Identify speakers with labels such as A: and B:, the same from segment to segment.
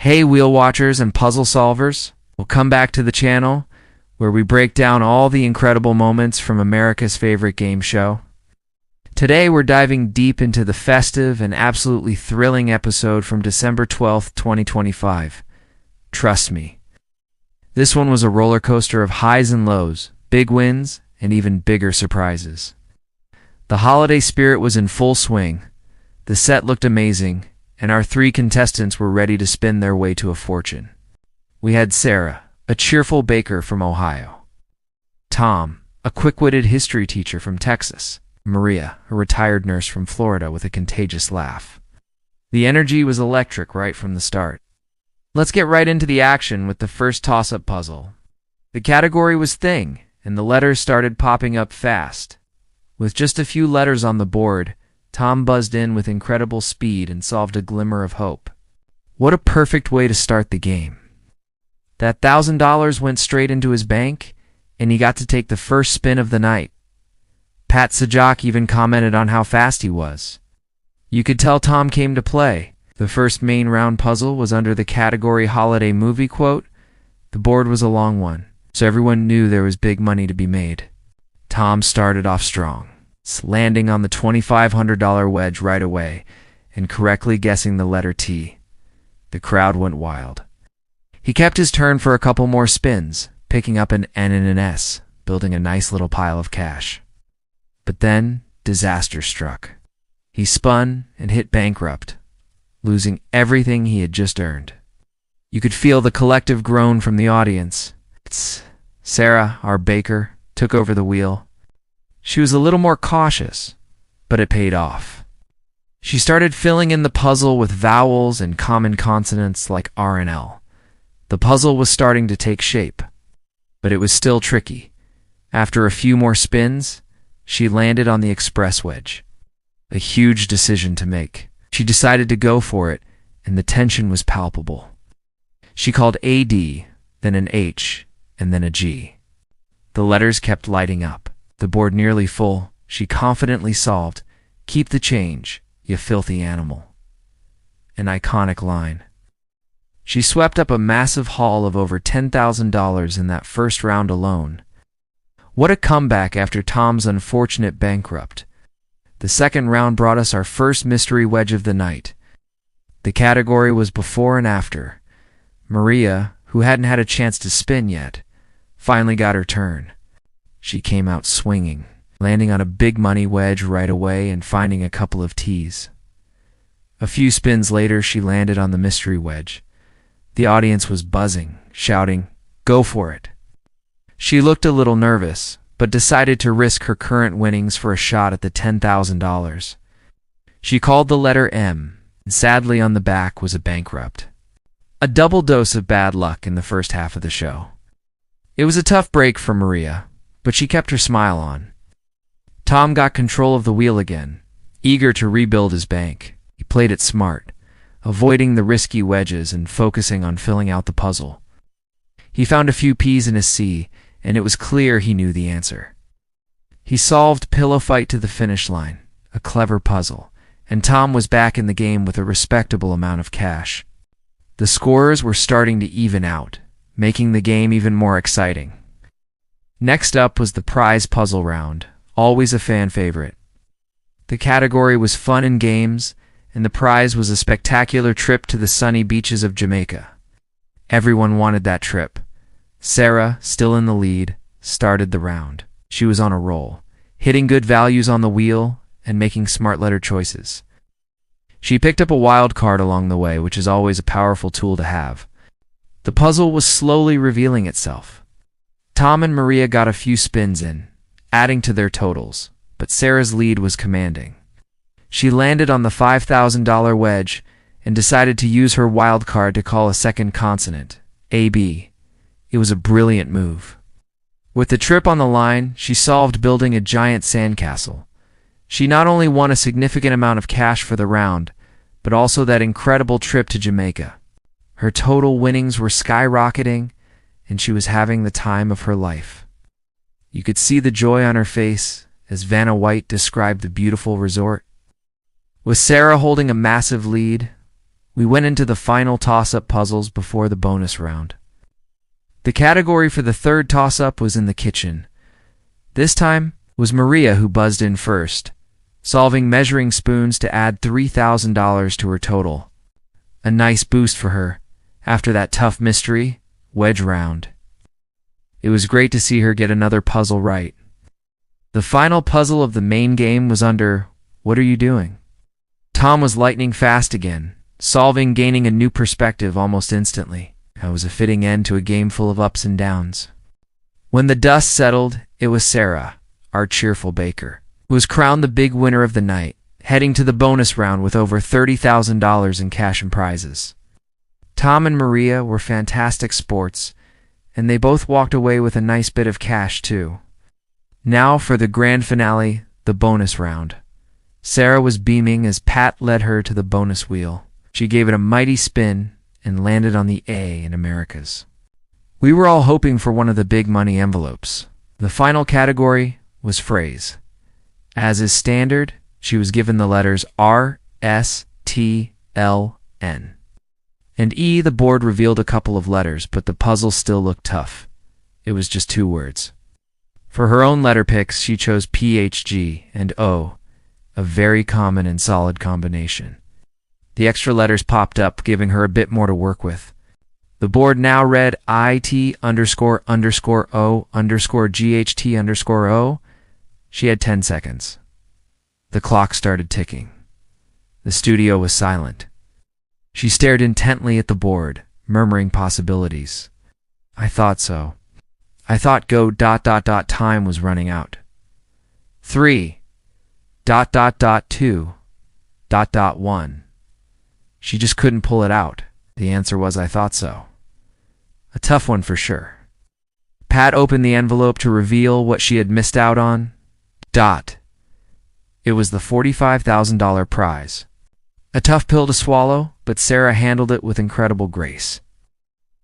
A: Hey wheel watchers and puzzle solvers, welcome back to the channel where we break down all the incredible moments from America's favorite game show. Today we're diving deep into the festive and absolutely thrilling episode from December 12th, 2025. Trust me, this one was a roller coaster of highs and lows, big wins, and even bigger surprises. The holiday spirit was in full swing, the set looked amazing, and our three contestants were ready to spin their way to a fortune. We had Sarah, a cheerful baker from Ohio; Tom, a quick-witted history teacher from Texas; Maria, a retired nurse from Florida with a contagious laugh. The energy was electric right from the start. Let's get right into the action with the first toss-up puzzle. The category was thing, and the letters started popping up fast. With just a few letters on the board, Tom buzzed in with incredible speed and solved a glimmer of hope. What a perfect way to start the game. That $1,000 went straight into his bank, and he got to take the first spin of the night. Pat Sajak even commented on how fast he was. You could tell Tom came to play. The first main round puzzle was under the category holiday movie quote. The board was a long one, so everyone knew there was big money to be made. Tom started off strong, landing on the $2,500 wedge right away and correctly guessing the letter T. The crowd went wild. He kept his turn for a couple more spins, picking up an N and an S, building a nice little pile of cash. But then, disaster struck. He spun and hit bankrupt, losing everything he had just earned. You could feel the collective groan from the audience. Sarah, our baker, took over the wheel. She was a little more cautious, but it paid off. She started filling in the puzzle with vowels and common consonants like R and L. The puzzle was starting to take shape, but it was still tricky. After a few more spins, she landed on the express wedge. A huge decision to make. She decided to go for it, and the tension was palpable. She called AD, then an H, and then a G. The letters kept lighting up. The board nearly full, she confidently solved, "Keep the change, you filthy animal." An iconic line. She swept up a massive haul of over $10,000 in that first round alone. What a comeback after Tom's unfortunate bankrupt. The second round brought us our first mystery wedge of the night. The category was before and after. Maria, who hadn't had a chance to spin yet, finally got her turn. She came out swinging, landing on a big money wedge right away and finding a couple of T's. A few spins later, she landed on the mystery wedge. The audience was buzzing, shouting, "Go for it." She looked a little nervous, but decided to risk her current winnings for a shot at the $10,000. She called the letter M, and sadly on the back was a bankrupt. A double dose of bad luck in the first half of the show. It was a tough break for Maria, but she kept her smile on. Tom got control of the wheel again, eager to rebuild his bank. He played it smart, avoiding the risky wedges and focusing on filling out the puzzle. He found a few P's and a C, and it was clear he knew the answer. He solved Pillow Fight to the finish line, a clever puzzle, and Tom was back in the game with a respectable amount of cash. The scores were starting to even out, making the game even more exciting. Next up was the prize puzzle round, always a fan favorite. The category was fun and games, and the prize was a spectacular trip to the sunny beaches of Jamaica. Everyone wanted that trip. Sarah, still in the lead, started the round. She was on a roll, hitting good values on the wheel and making smart letter choices. She picked up a wild card along the way, which is always a powerful tool to have. The puzzle was slowly revealing itself. Tom and Maria got a few spins in, adding to their totals, but Sarah's lead was commanding. She landed on the $5,000 wedge and decided to use her wild card to call a second consonant, AB. It was a brilliant move. With the trip on the line, she solved building a giant sandcastle. She not only won a significant amount of cash for the round, but also that incredible trip to Jamaica. Her total winnings were skyrocketing, and she was having the time of her life. You could see the joy on her face as Vanna White described the beautiful resort. With Sarah holding a massive lead, we went into the final toss-up puzzles before the bonus round. The category for the third toss-up was in the kitchen. This time was Maria who buzzed in first, solving measuring spoons to add $3,000 to her total. A nice boost for her after that tough mystery wedge round. It was great to see her get another puzzle right. The final puzzle of the main game was under "What are you doing?" Tom was lightning fast again, solving, gaining a new perspective almost instantly. It was a fitting end to a game full of ups and downs. When the dust settled, it was Sarah, our cheerful baker, who was crowned the big winner of the night, heading to the bonus round with over $30,000 in cash and prizes. Tom and Maria were fantastic sports, and they both walked away with a nice bit of cash too. Now for the grand finale, the bonus round. Sarah was beaming as Pat led her to the bonus wheel. She gave it a mighty spin and landed on the A in Americas. We were all hoping for one of the big money envelopes. The final category was phrase. As is standard, she was given the letters R, S, T, L, N. And E, the board revealed a couple of letters, but the puzzle still looked tough. It was just 2 words. For her own letter picks, she chose P, H, G, and O, a very common and solid combination. The extra letters popped up, giving her a bit more to work with. The board now read IT__O_GHT_O. She had 10 seconds. The clock started ticking. The studio was silent. She stared intently at the board, murmuring possibilities. I thought so. I thought go ... time was running out. 3 ... 2 ... 1. She just couldn't pull it out. The answer was I thought so. A tough one for sure. Pat opened the envelope to reveal what she had missed out on. It was the $45,000 prize. A tough pill to swallow, but Sarah handled it with incredible grace.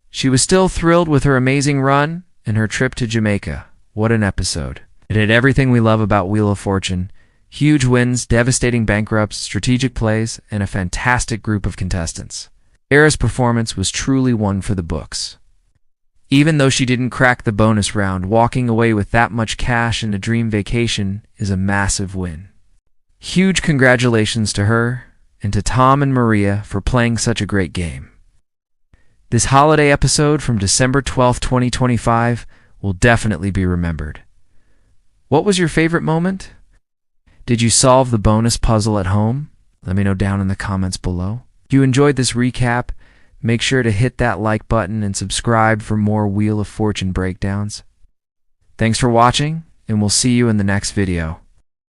A: She was still thrilled with her amazing run and her trip to Jamaica. What an episode. It had everything we love about Wheel of Fortune. Huge wins, devastating bankrupts, strategic plays, and a fantastic group of contestants. Sarah's performance was truly one for the books. Even though she didn't crack the bonus round, walking away with that much cash and a dream vacation is a massive win. Huge congratulations to her and to Tom and Maria for playing such a great game. This holiday episode from December 12, 2025 will definitely be remembered. What was your favorite moment? Did you solve the bonus puzzle at home? Let me know down in the comments below. If you enjoyed this recap, make sure to hit that like button and subscribe for more Wheel of Fortune breakdowns. Thanks for watching, and we'll see you in the next video.